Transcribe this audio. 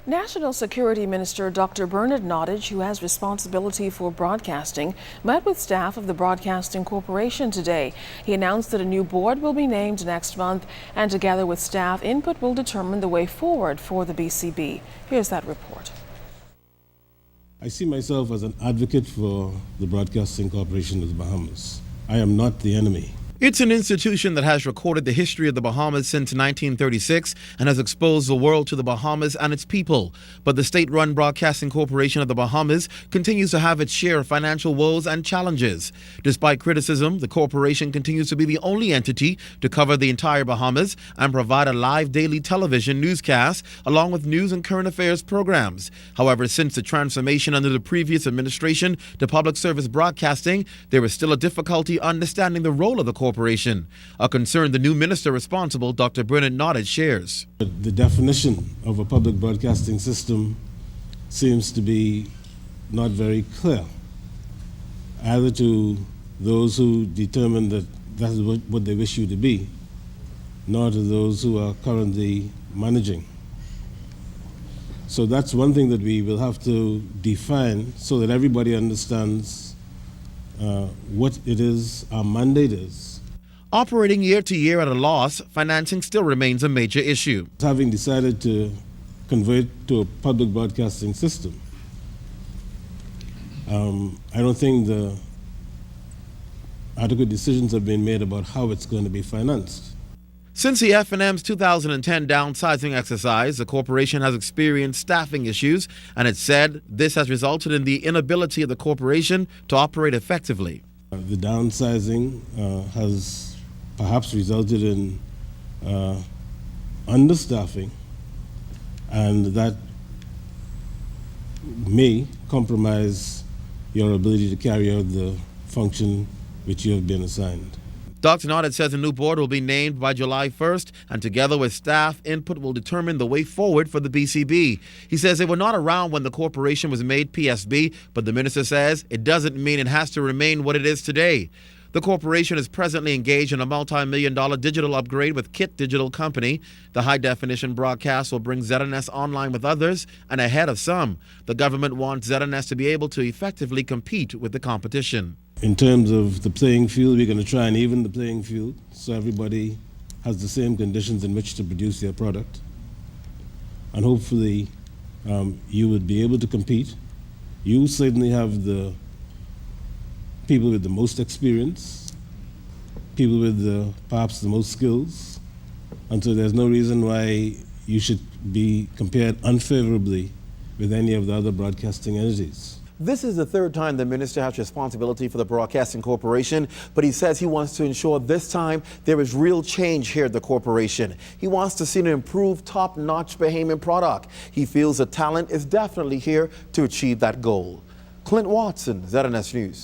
National Security Minister Dr. Bernard Nottage, who has responsibility for broadcasting, met with staff of the Broadcasting Corporation today. He announced that a new board will be named next month, and together with staff, input will determine the way forward for the BCB. Here's that report. I see myself as an advocate for the Broadcasting Corporation of the Bahamas. I am not the enemy. It's an institution that has recorded the history of the Bahamas since 1936 and has exposed the world to the Bahamas and its people. But the state-run Broadcasting Corporation of the Bahamas continues to have its share of financial woes and challenges. Despite criticism, the corporation continues to be the only entity to cover the entire Bahamas and provide a live daily television newscast along with news and current affairs programs. However, since the transformation under the previous administration to public service broadcasting, there is still a difficulty understanding the role of the corporation. A concern the new minister responsible, Dr. Bernard Nottage, shares. The definition of a public broadcasting system seems to be not very clear, either to those who determine that that is what they wish you to be, nor to those who are currently managing. So that's one thing that we will have to define so that everybody understands what it is our mandate is. Operating year to year at a loss, financing still remains a major issue. Having decided to convert to a public broadcasting system, I don't think the adequate decisions have been made about how it's going to be financed. Since the F&M's 2010 downsizing exercise, the corporation has experienced staffing issues, and it said this has resulted in the inability of the corporation to operate effectively. The downsizing has perhaps resulted in understaffing, and that may compromise your ability to carry out the function which you have been assigned. Dr. Nottage says a new board will be named by July 1st, and together with staff, input will determine the way forward for the BCB. He says they were not around when the corporation was made PSB, but the minister says it doesn't mean it has to remain what it is today. The corporation is presently engaged in a multi-million-dollar digital upgrade with KIT Digital Company. The high-definition broadcast will bring ZNS online with others and ahead of some. The government wants ZNS to be able to effectively compete with the competition. In terms of the playing field, we're going to try and even the playing field so everybody has the same conditions in which to produce their product. And hopefully you would be able to compete. You certainly have the people with the most experience, people with perhaps the most skills, and so there's no reason why you should be compared unfavorably with any of the other broadcasting entities. This is the third time the minister has responsibility for the Broadcasting Corporation, but he says he wants to ensure this time there is real change here at the corporation. He wants to see an improved, top-notch Bahamian product. He feels the talent is definitely here to achieve that goal. Clint Watson, ZNS News.